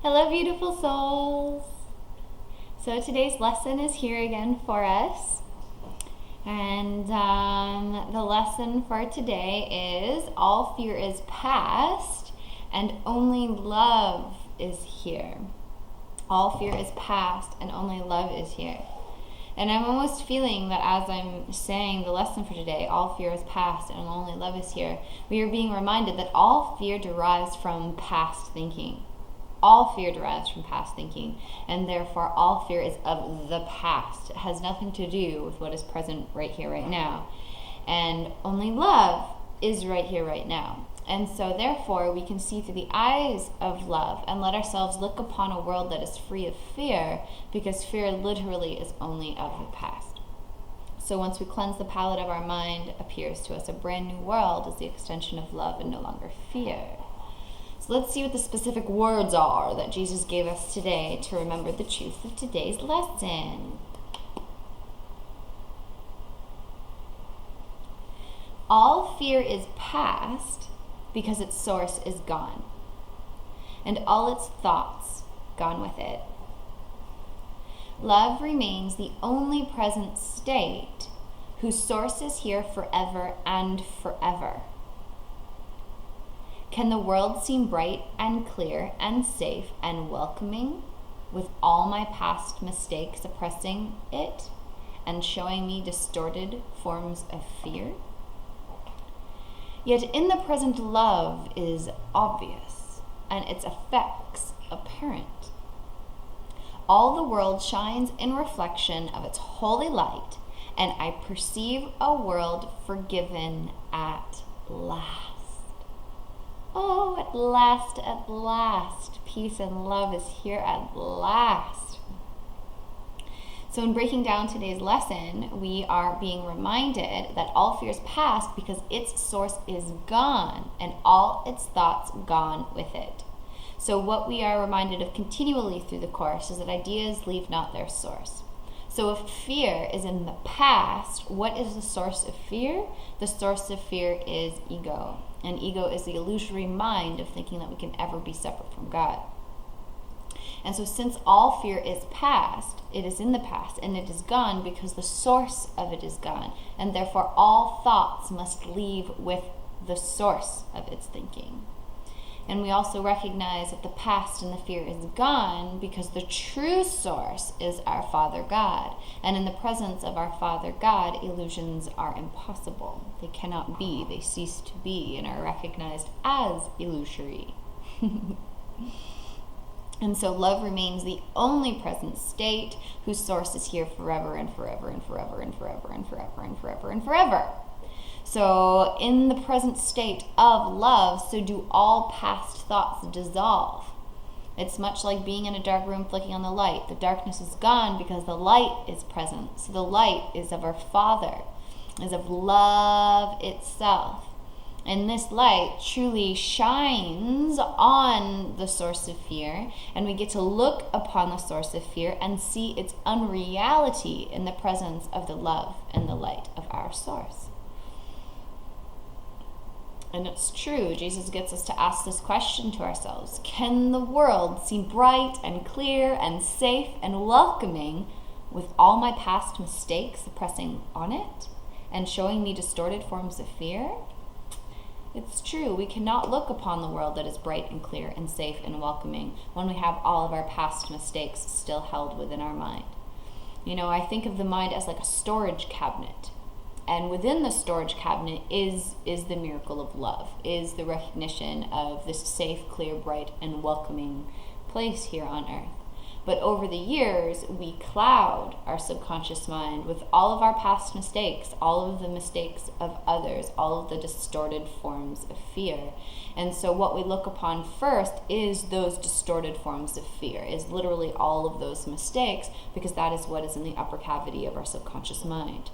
Hello, beautiful souls. So today's lesson is here again for us. And the lesson for today is all fear is past and only love is here. All fear is past and only love is here. And I'm almost feeling that as I'm saying the lesson for today, all fear is past and only love is here, we are being reminded that all fear derives from past thinking. All fear derives from past thinking, and therefore all fear is of the past. It has nothing to do with what is present right here, right now. And only love is right here, right now. And so therefore we can see through the eyes of love and let ourselves look upon a world that is free of fear, because fear literally is only of the past. So once we cleanse the palette of our mind, appears to us a brand new world as the extension of love and no longer fear. So let's see what the specific words are that Jesus gave us today to remember the truth of today's lesson. All fear is past because its source is gone, and all its thoughts gone with it. Love remains the only present state whose source is here forever and forever. Can the world seem bright and clear and safe and welcoming with all my past mistakes oppressing it and showing me distorted forms of fear? Yet in the present, love is obvious and its effects apparent. All the world shines in reflection of its holy light, and I perceive a world forgiven at last. Oh, at last, peace and love is here at last. So in breaking down today's lesson, we are being reminded that all fear is past because its source is gone and all its thoughts gone with it. So what we are reminded of continually through the course is that ideas leave not their source. So if fear is in the past, what is the source of fear? The source of fear is ego. And ego is the illusory mind of thinking that we can ever be separate from God. And so since all fear is past, it is in the past, and it is gone because the source of it is gone. And therefore all thoughts must leave with the source of its thinking. And we also recognize that the past and the fear is gone because the true source is our Father God. And in the presence of our Father God, illusions are impossible. They cannot be, they cease to be, and are recognized as illusory. And so love remains the only present state whose source is here forever and forever and forever and forever and forever and forever and forever. So in the present state of love, so do all past thoughts dissolve. It's much like being in a dark room flicking on the light. The darkness is gone because the light is present. So the light is of our Father, is of love itself. And this light truly shines on the source of fear, and we get to look upon the source of fear and see its unreality in the presence of the love and the light of our source. And it's true, Jesus gets us to ask this question to ourselves. Can the world seem bright and clear and safe and welcoming with all my past mistakes oppressing on it and showing me distorted forms of fear? It's true, we cannot look upon the world that is bright and clear and safe and welcoming when we have all of our past mistakes still held within our mind. You know, I think of the mind as like a storage cabinet. And within the storage cabinet is the miracle of love, is the recognition of this safe, clear, bright, and welcoming place here on earth. But over the years, we cloud our subconscious mind with all of our past mistakes, all of the mistakes of others, all of the distorted forms of fear. And so what we look upon first is those distorted forms of fear, is literally all of those mistakes, because that is what is in the upper cavity of our subconscious mind.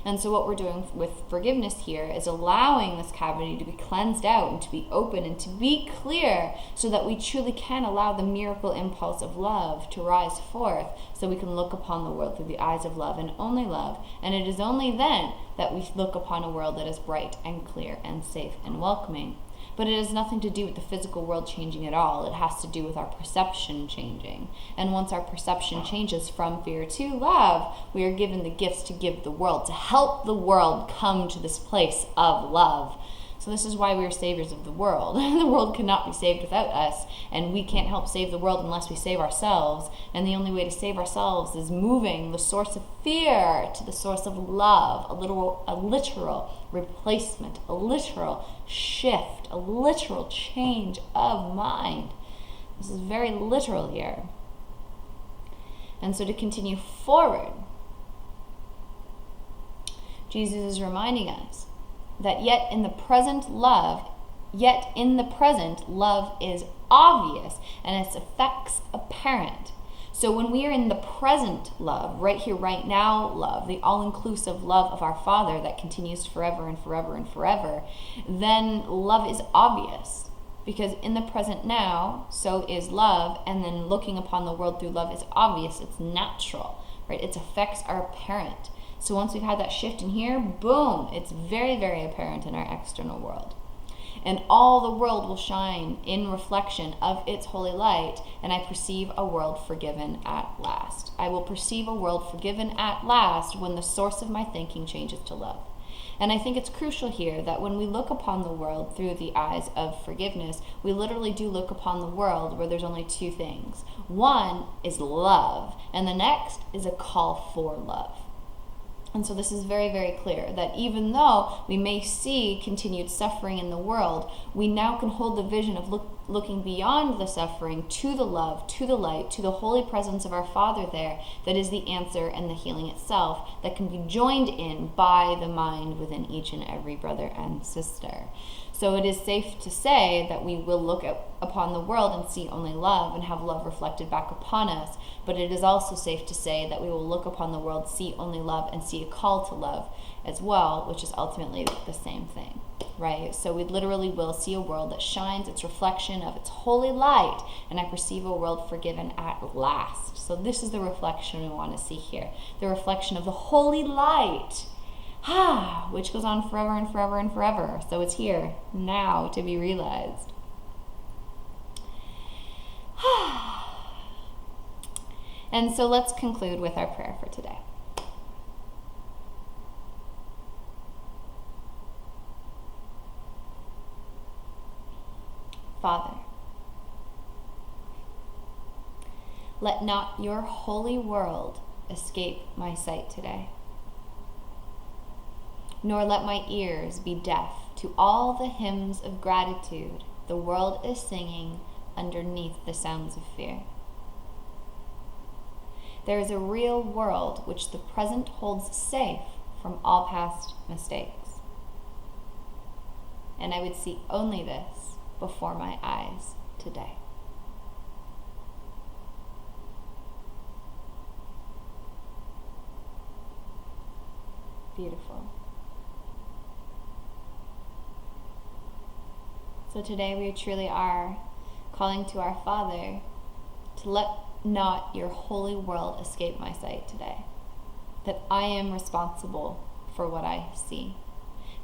And so what we're doing with forgiveness here is allowing this cavity to be cleansed out and to be open and to be clear so that we truly can allow the miracle impulse of love to rise forth so we can look upon the world through the eyes of love and only love. And it is only then that we look upon a world that is bright and clear and safe and welcoming. But it has nothing to do with the physical world changing at all. It has to do with our perception changing. And once our perception changes from fear to love, we are given the gifts to give the world, to help the world come to this place of love. So this is why we are saviors of the world. The world cannot be saved without us, and we can't help save the world unless we save ourselves. And the only way to save ourselves is moving the source of fear to the source of love, a literal replacement, a literal shift, a literal change of mind. This is very literal here. And so to continue forward, Jesus is reminding us that yet in the present love is obvious and its effects apparent. So when we are in the present love, right here, right now love, the all-inclusive love of our Father that continues forever and forever and forever, then love is obvious. Because in the present now, so is love, and then looking upon the world through love is obvious, it's natural, right? Its effects are apparent. So once we've had that shift in here, boom, it's very, very apparent in our external world. And all the world will shine in reflection of its holy light, and I perceive a world forgiven at last. I will perceive a world forgiven at last when the source of my thinking changes to love. And I think it's crucial here that when we look upon the world through the eyes of forgiveness, we literally do look upon the world where there's only two things. One is love, and the next is a call for love. And so this is very, very clear that even though we may see continued suffering in the world, we now can hold the vision of looking beyond the suffering to the love, to the light, to the holy presence of our Father there, that is the answer and the healing itself that can be joined in by the mind within each and every brother and sister. So it is safe to say that we will look upon the world and see only love and have love reflected back upon us. But it is also safe to say that we will look upon the world, see only love, and see a call to love as well, which is ultimately the same thing, right? So we literally will see a world that shines its reflection of its holy light, and I perceive a world forgiven at last. So this is the reflection we want to see here, the reflection of the holy light, which goes on forever and forever and forever. So it's here now to be realized. And so let's conclude with our prayer for today. Father, let not your holy world escape my sight today, nor let my ears be deaf to all the hymns of gratitude the world is singing underneath the sounds of fear. There is a real world which the present holds safe from all past mistakes. And I would see only this before my eyes today. Beautiful. So today we truly are calling to our Father to let not your holy world escape my sight today. That I am responsible for what I see.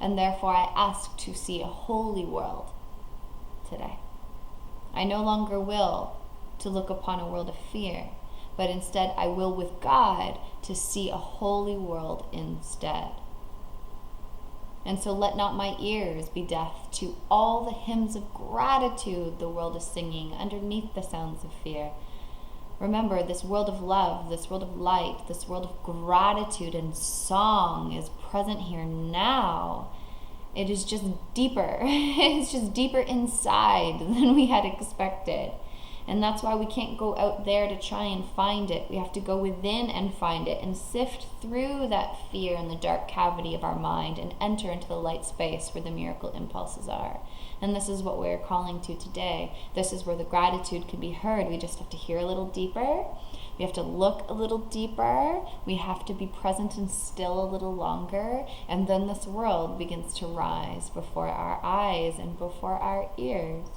And therefore I ask to see a holy world today. I no longer will to look upon a world of fear, but instead I will with God to see a holy world instead. And so let not my ears be deaf to all the hymns of gratitude the world is singing underneath the sounds of fear. Remember, this world of love, this world of light, this world of gratitude and song is present here now. It is just deeper. It's just deeper inside than we had expected. And that's why we can't go out there to try and find it. We have to go within and find it and sift through that fear in the dark cavity of our mind and enter into the light space where the miracle impulses are. And this is what we're calling to today. This is where the gratitude can be heard. We just have to hear a little deeper. We have to look a little deeper. We have to be present and still a little longer. And then this world begins to rise before our eyes and before our ears.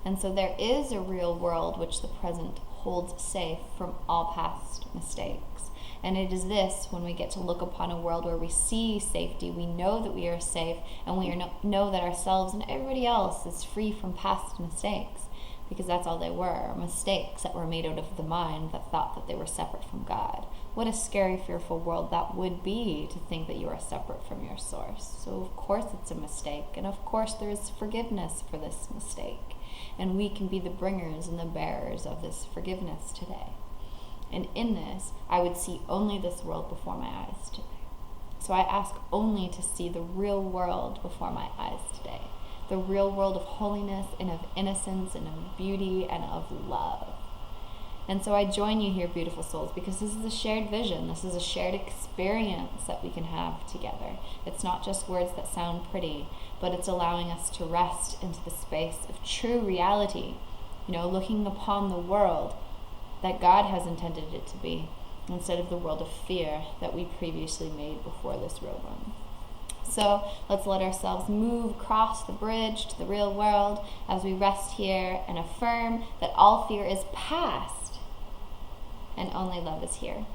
And so there is a real world which the present holds safe from all past mistakes. And it is this, when we get to look upon a world where we see safety, we know that we are safe, and we know that ourselves and everybody else is free from past mistakes, because that's all they were, mistakes that were made out of the mind that thought that they were separate from God. What a scary, fearful world that would be, to think that you are separate from your source. So of course it's a mistake, and of course there is forgiveness for this mistake. And we can be the bringers and the bearers of this forgiveness today. And in this, I would see only this world before my eyes today. So I ask only to see the real world before my eyes today. The real world of holiness and of innocence and of beauty and of love. And so I join you here, beautiful souls, because this is a shared vision. This is a shared experience that we can have together. It's not just words that sound pretty, but it's allowing us to rest into the space of true reality, looking upon the world that God has intended it to be, instead of the world of fear that we previously made before this real one. So let's let ourselves move across the bridge to the real world as we rest here and affirm that all fear is past and only love is here.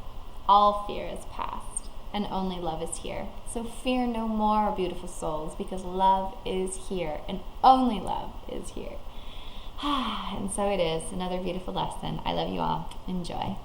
All fear is past and only love is here. So fear no more, beautiful souls, because love is here and only love is here. And so it is, another beautiful lesson. I love you all. Enjoy.